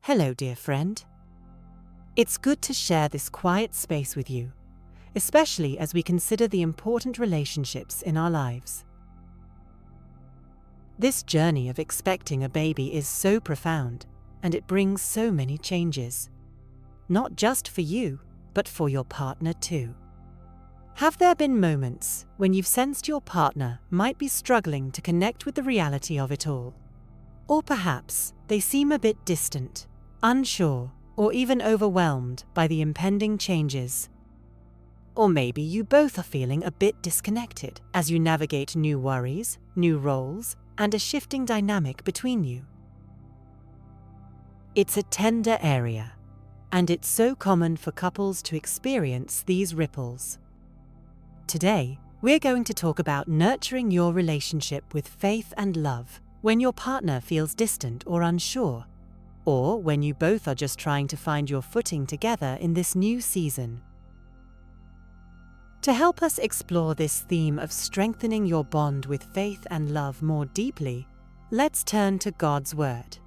Hello, dear friend. It's good to share this quiet space with you, especially as we consider the important relationships in our lives. This journey of expecting a baby is so profound, and it brings so many changes. Not just for you, but for your partner too. Have there been moments when you've sensed your partner might be struggling to connect with the reality of it all? Or perhaps they seem a bit distant, unsure, or even overwhelmed by the impending changes. Or maybe you both are feeling a bit disconnected as you navigate new worries, new roles, and a shifting dynamic between you. It's a tender area, and it's so common for couples to experience these ripples. Today, we're going to talk about nurturing your relationship with faith and love when your partner feels distant or unsure, or when you both are just trying to find your footing together in this new season. To help us explore this theme of strengthening your bond with faith and love more deeply, let's turn to God's Word.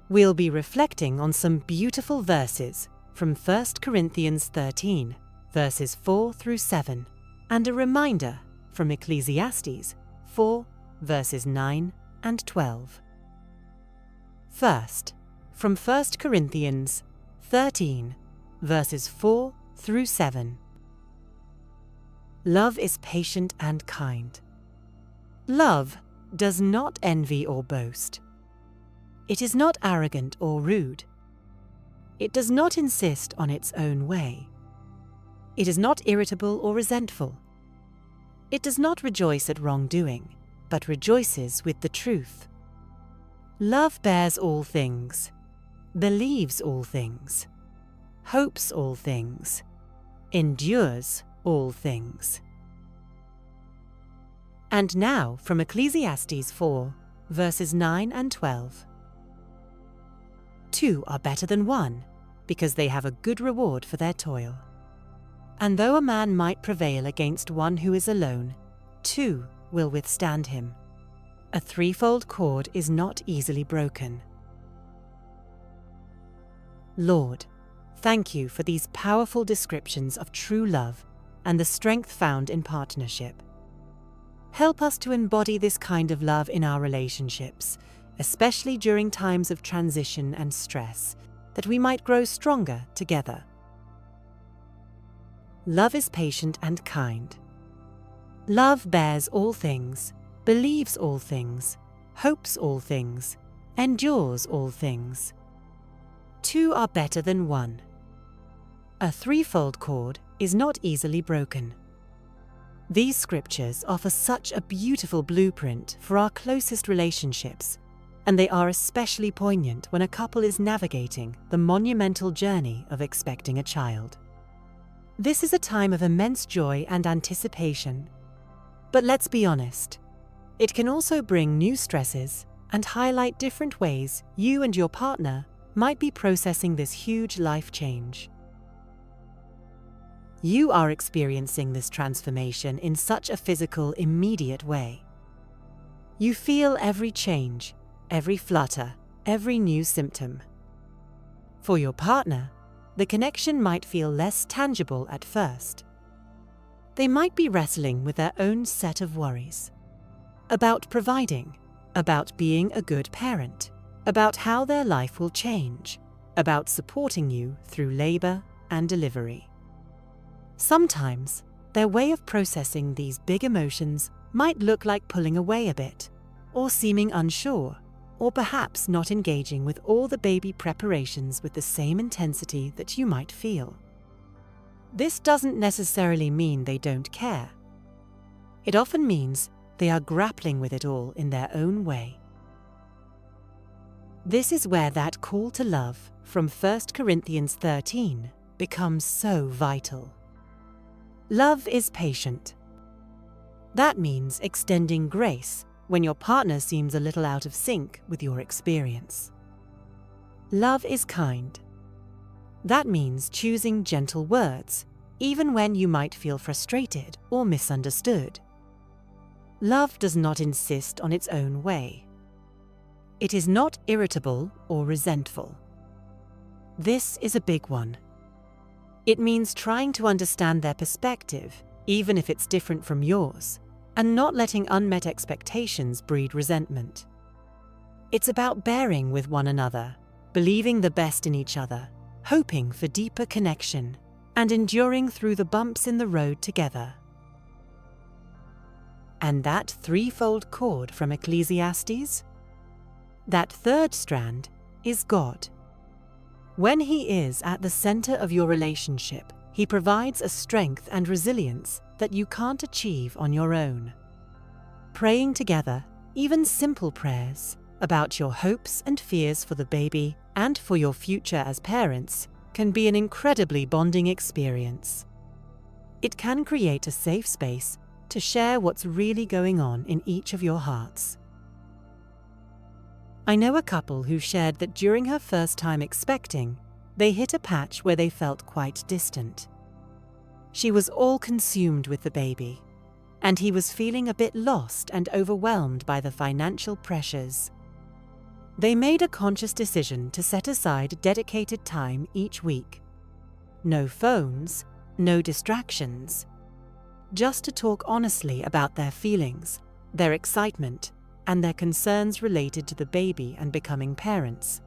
We'll be reflecting on some beautiful verses from 1 Corinthians 13, verses 4 through 7, and a reminder from Ecclesiastes 4, verses 9 and 12. First, from 1 Corinthians 13, verses 4 through 7. Love is patient and kind. Love does not envy or boast. It is not arrogant or rude. It does not insist on its own way. It is not irritable or resentful. It does not rejoice at wrongdoing, but rejoices with the truth. Love bears all things, believes all things, hopes all things, endures all things. And now from Ecclesiastes 4, verses 9 and 12. Two are better than one, because they have a good reward for their toil. And though a man might prevail against one who is alone, two will withstand him. A threefold cord is not easily broken. Lord, thank you for these powerful descriptions of true love and the strength found in partnership. Help us to embody this kind of love in our relationships, especially during times of transition and stress, that we might grow stronger together. Love is patient and kind. Love bears all things, believes all things, hopes all things, endures all things. Two are better than one. A threefold cord is not easily broken. These scriptures offer such a beautiful blueprint for our closest relationships, and they are especially poignant when a couple is navigating the monumental journey of expecting a child. This is a time of immense joy and anticipation. But let's be honest, it can also bring new stresses and highlight different ways you and your partner might be processing this huge life change. You are experiencing this transformation in such a physical, immediate way. You feel every change, every flutter, every new symptom. For your partner, the connection might feel less tangible at first. They might be wrestling with their own set of worries. About providing, about being a good parent, about how their life will change, about supporting you through labor and delivery. Sometimes, their way of processing these big emotions might look like pulling away a bit, or seeming unsure, or perhaps not engaging with all the baby preparations with the same intensity that you might feel. This doesn't necessarily mean they don't care. It often means they are grappling with it all in their own way. This is where that call to love from 1 Corinthians 13 becomes so vital. Love is patient. That means extending grace when your partner seems a little out of sync with your experience. Love is kind. That means choosing gentle words, even when you might feel frustrated or misunderstood. Love does not insist on its own way. It is not irritable or resentful. This is a big one. It means trying to understand their perspective, even if it's different from yours, and not letting unmet expectations breed resentment. It's about bearing with one another, believing the best in each other, hoping for deeper connection, and enduring through the bumps in the road together. And that threefold cord from Ecclesiastes? That third strand is God. When He is at the center of your relationship, He provides a strength and resilience that you can't achieve on your own. Praying together, even simple prayers, about your hopes and fears for the baby and for your future as parents, can be an incredibly bonding experience. It can create a safe space to share what's really going on in each of your hearts. I know a couple who shared that during her first time expecting, they hit a patch where they felt quite distant. She was all consumed with the baby, and he was feeling a bit lost and overwhelmed by the financial pressures. They made a conscious decision to set aside dedicated time each week. No phones, no distractions. Just to talk honestly about their feelings, their excitement, and their concerns related to the baby and becoming parents.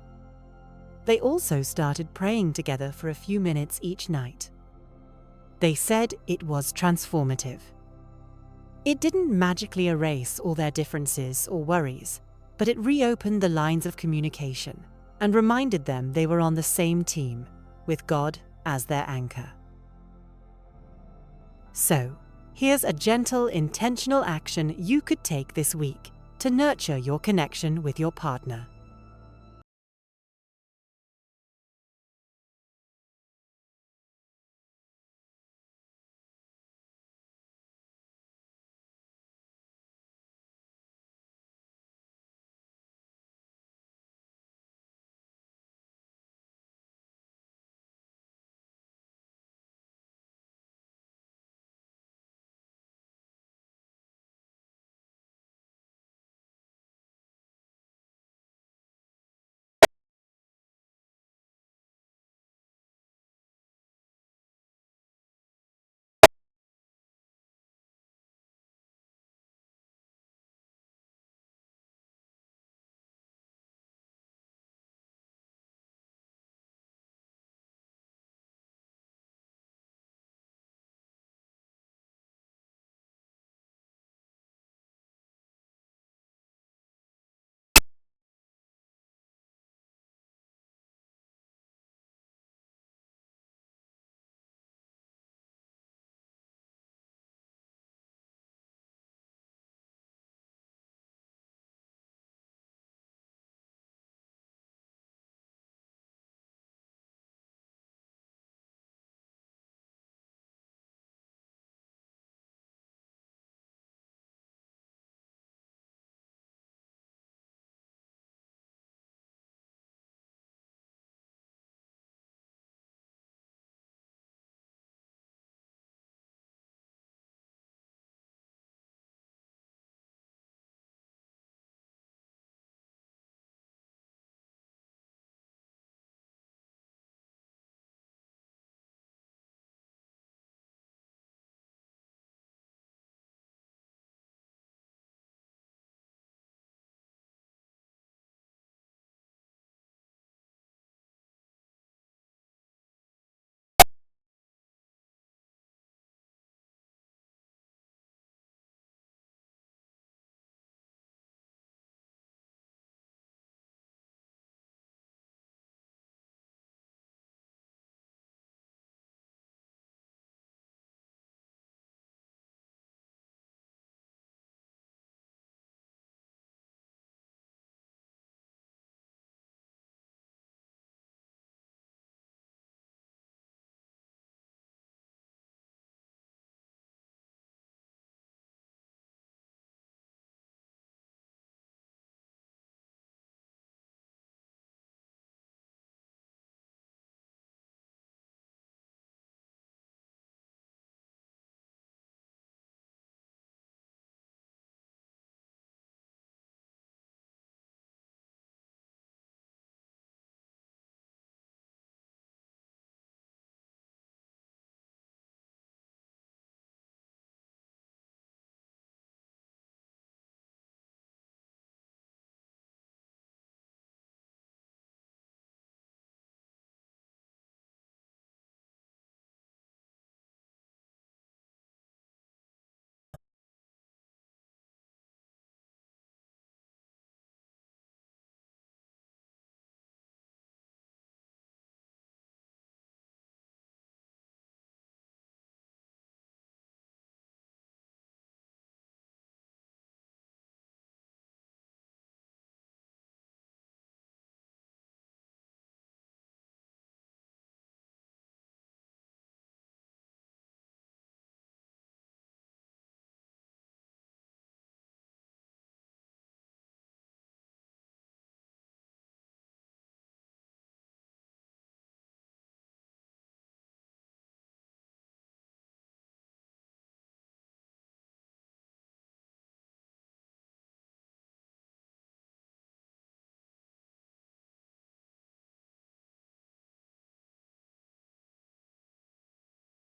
They also started praying together for a few minutes each night. They said it was transformative. It didn't magically erase all their differences or worries, but it reopened the lines of communication and reminded them they were on the same team, with God as their anchor. So, here's a gentle, intentional action you could take this week to nurture your connection with your partner.